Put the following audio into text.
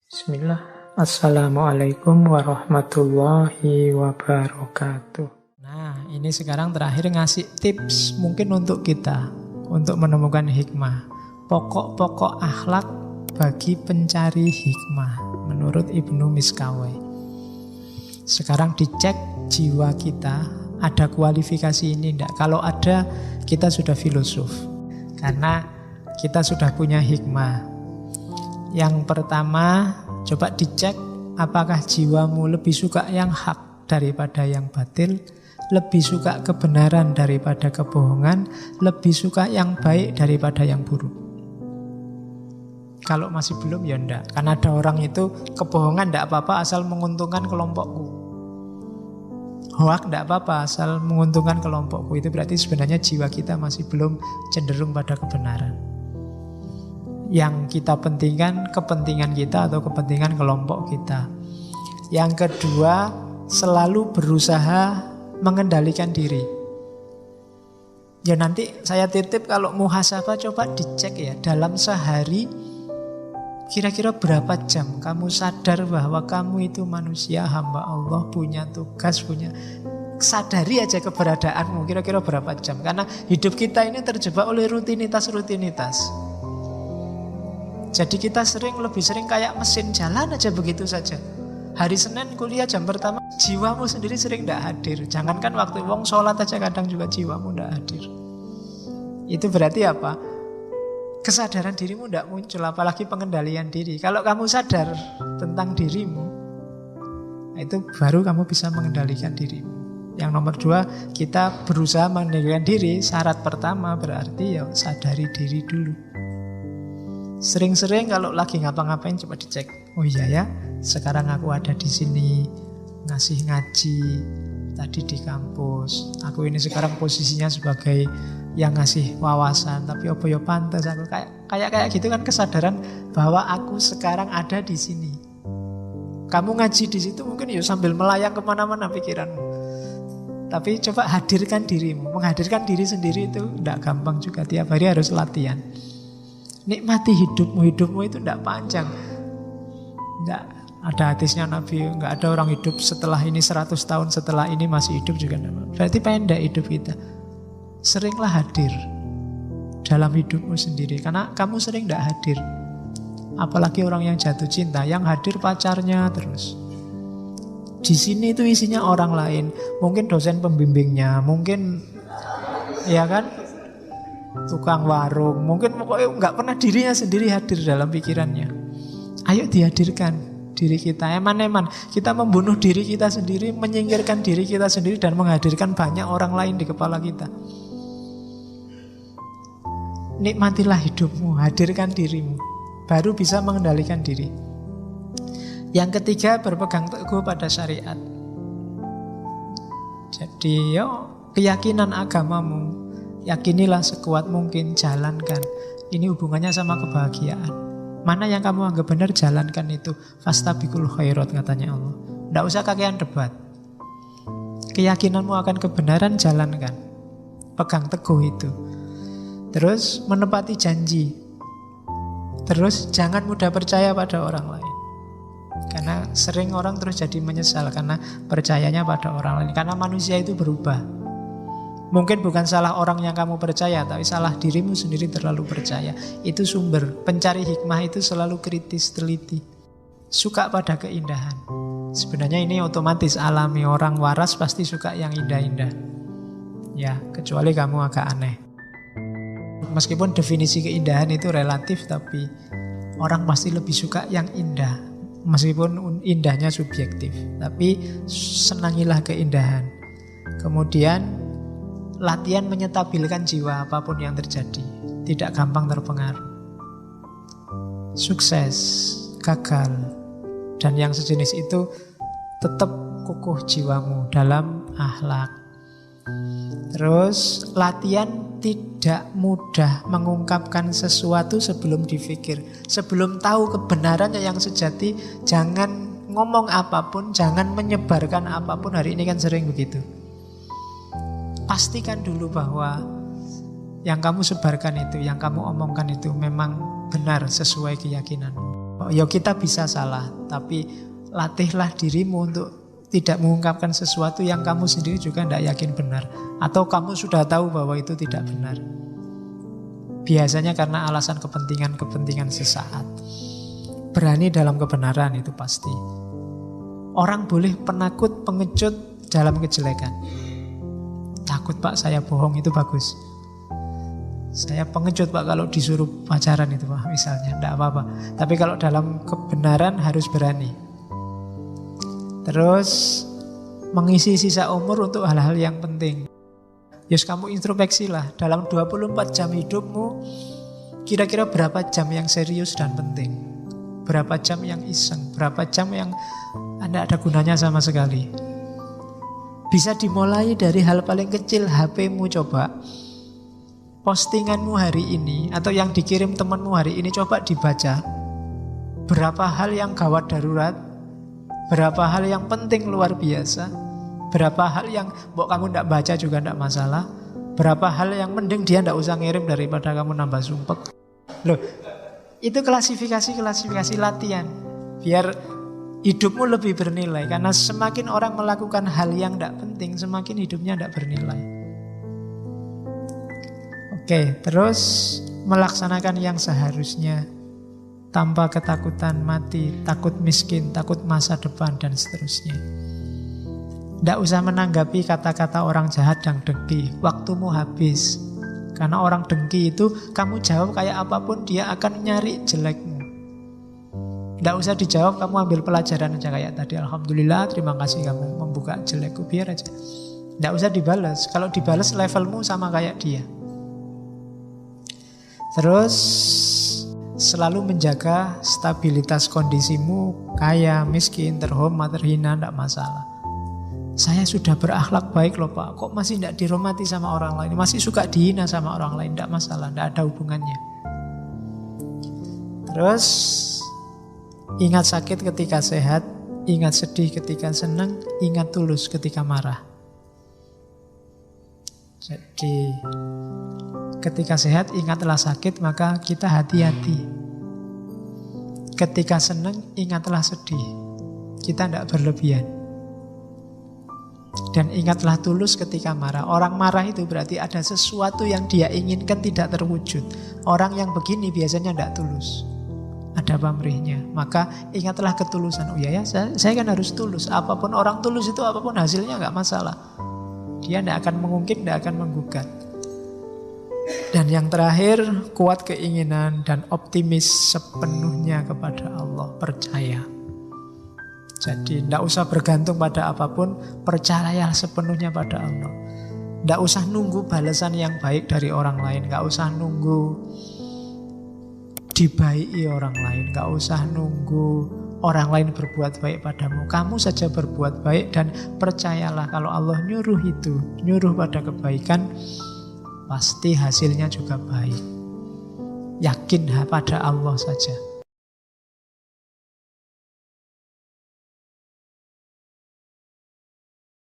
Bismillah. Assalamualaikum warahmatullahi wabarakatuh. Nah, ini sekarang terakhir ngasih tips mungkin untuk kita, untuk menemukan hikmah. Pokok-pokok akhlak bagi pencari hikmah, menurut Ibnu Miskawai. Sekarang dicek jiwa kita, ada kualifikasi ini enggak? Kalau ada, kita sudah filosof. Karena kita sudah punya hikmah. Yang pertama, coba dicek apakah jiwamu lebih suka yang hak daripada yang batil, lebih suka kebenaran daripada kebohongan, lebih suka yang baik daripada yang buruk. Kalau masih belum, ya enggak. Karena ada orang itu kebohongan enggak apa-apa asal menguntungkan kelompokku. Hoak enggak apa-apa asal menguntungkan kelompokku. Itu berarti sebenarnya jiwa kita masih belum cenderung pada kebenaran. Yang kita pentingkan kepentingan kita atau kepentingan kelompok kita. Yang kedua, selalu berusaha mengendalikan diri. Ya nanti saya titip kalau muhasabah coba dicek ya, dalam sehari kira-kira berapa jam kamu sadar bahwa kamu itu manusia, hamba Allah, punya tugas, sadari aja keberadaanmu, kira-kira berapa jam. Karena hidup kita ini terjebak oleh rutinitas-rutinitas. Jadi kita lebih sering kayak mesin jalan aja begitu saja. Hari Senin kuliah jam pertama, jiwamu sendiri sering tidak hadir. Jangankan waktu wong sholat aja kadang juga jiwamu tidak hadir. Itu berarti apa? Kesadaran dirimu tidak muncul, apalagi pengendalian diri. Kalau kamu sadar tentang dirimu, itu baru kamu bisa mengendalikan dirimu. Yang nomor dua, kita berusaha mengendalikan diri. Syarat pertama berarti ya sadari diri dulu. Sering-sering kalau lagi ngapa-ngapain coba dicek. Oh iya ya, sekarang aku ada di sini ngasih ngaji, tadi di kampus. Aku ini sekarang posisinya sebagai yang ngasih wawasan, tapi apa ya pantas aku kayak gitu kan, kesadaran bahwa aku sekarang ada di sini. Kamu ngaji di situ mungkin ya sambil melayang kemana-mana pikiranmu. Tapi coba hadirkan dirimu. Menghadirkan diri sendiri itu tidak gampang juga. Tiap hari harus latihan. Nikmati hidupmu itu tidak panjang. Tidak ada hadisnya Nabi, enggak ada orang hidup setelah ini 100 tahun setelah ini masih hidup juga. Berarti pendek hidup kita. Seringlah hadir dalam hidupmu sendiri, karena kamu sering tidak hadir. Apalagi orang yang jatuh cinta, yang hadir pacarnya terus. Di sini itu isinya orang lain, mungkin dosen pembimbingnya, mungkin ya kan, tukang warung, mungkin pokoknya nggak pernah dirinya sendiri hadir dalam pikirannya. Ayo dihadirkan diri kita. Eman-eman kita membunuh diri kita sendiri, menyingkirkan diri kita sendiri, dan menghadirkan banyak orang lain di kepala kita. Nikmatilah hidupmu, hadirkan dirimu, baru bisa mengendalikan diri. Yang ketiga, berpegang teguh pada syariat. Jadi keyakinan agamamu, yakinilah sekuat mungkin, jalankan. Ini hubungannya sama kebahagiaan. Mana yang kamu anggap benar, jalankan itu. Fastabiqul khairat, katanya Allah. Tidak usah kakean debat. Keyakinanmu akan kebenaran, jalankan. Pegang teguh itu. Terus menepati janji. Terus jangan mudah percaya pada orang lain. Karena sering orang terus jadi menyesal karena percayanya pada orang lain. Karena manusia itu berubah. Mungkin bukan salah orang yang kamu percaya, tapi salah dirimu sendiri terlalu percaya. Itu sumber. Pencari hikmah itu selalu kritis, teliti. Suka pada keindahan. Sebenarnya ini otomatis alami. Orang waras pasti suka yang indah-indah. Ya, kecuali kamu agak aneh. Meskipun definisi keindahan itu relatif, tapi orang pasti lebih suka yang indah. Meskipun indahnya subjektif, tapi senangilah keindahan. Kemudian latihan menyetabilkan jiwa apapun yang terjadi. Tidak gampang terpengaruh. Sukses, gagal, dan yang sejenis itu, tetap kukuh jiwamu dalam akhlak. Terus latihan tidak mudah mengungkapkan sesuatu sebelum dipikir. Sebelum tahu kebenarannya yang sejati, jangan ngomong apapun, jangan menyebarkan apapun. Hari ini kan sering begitu. Pastikan dulu bahwa yang kamu sebarkan itu, yang kamu omongkan itu memang benar sesuai keyakinanmu. ya kita bisa salah, tapi latihlah dirimu untuk tidak mengungkapkan sesuatu yang kamu sendiri juga tidak yakin benar, atau kamu sudah tahu bahwa itu tidak benar. Biasanya karena alasan kepentingan sesaat. Berani dalam kebenaran itu pasti. Orang boleh penakut, pengecut dalam kejelekan. Takut Pak saya bohong, itu bagus. Saya pengecut Pak kalau disuruh pacaran itu Pak misalnya, tidak apa-apa. Tapi kalau dalam kebenaran harus berani. Terus mengisi sisa umur untuk hal-hal yang penting. Yus kamu introspeksi lah, dalam 24 jam hidupmu kira-kira berapa jam yang serius dan penting, berapa jam yang iseng, berapa jam yang tidak ada gunanya sama sekali. Bisa dimulai dari hal paling kecil, HP-mu coba. Postinganmu hari ini atau yang dikirim temanmu hari ini coba dibaca. Berapa hal yang gawat darurat, berapa hal yang penting luar biasa, berapa hal yang kamu tidak baca juga tidak masalah, berapa hal yang mending dia tidak usah ngirim daripada kamu nambah sumpek. Loh, itu klasifikasi latihan biar hidupmu lebih bernilai. Karena semakin orang melakukan hal yang tidak penting, semakin hidupnya tidak bernilai. Oke, terus melaksanakan yang seharusnya tanpa ketakutan mati, takut miskin, takut masa depan, dan seterusnya. Tidak usah menanggapi kata-kata orang jahat dan dengki. Waktumu habis. Karena orang dengki itu kamu jawab kayak apapun dia akan nyari jelekmu. Tidak usah dijawab, kamu ambil pelajaran aja kayak tadi. Alhamdulillah, terima kasih kamu membuka jelekku, biar aja. Tidak usah dibalas. Kalau dibalas levelmu sama kayak dia. Terus selalu menjaga stabilitas kondisimu, kaya, miskin, terhormat, terhina, tidak masalah. Saya sudah berakhlak baik loh Pak, kok masih tidak dihormati sama orang lain, masih suka dihina sama orang lain, tidak masalah, tidak ada hubungannya. Terus ingat sakit ketika sehat, ingat sedih ketika senang, ingat tulus ketika marah. Jadi ketika sehat ingatlah sakit, maka kita hati-hati. Ketika senang ingatlah sedih, kita tidak berlebihan. Dan ingatlah tulus ketika marah. Orang marah itu berarti ada sesuatu yang dia inginkan tidak terwujud. Orang yang begini biasanya tidak tulus, ada pamrihnya. Maka ingatlah ketulusan. Oh ya, saya kan harus tulus. Apapun orang tulus itu, apapun hasilnya nggak masalah. Dia tidak akan mengungkit, tidak akan menggugat. Dan yang terakhir, kuat keinginan dan optimis sepenuhnya kepada Allah. Percaya. Jadi tidak usah bergantung pada apapun, percayalah sepenuhnya pada Allah. Tidak usah nunggu balasan yang baik dari orang lain, tidak usah nunggu dibaiki orang lain, tidak usah nunggu orang lain berbuat baik padamu. Kamu saja berbuat baik dan percayalah kalau Allah nyuruh itu, nyuruh pada kebaikan, pasti hasilnya juga baik. Yakin pada Allah saja.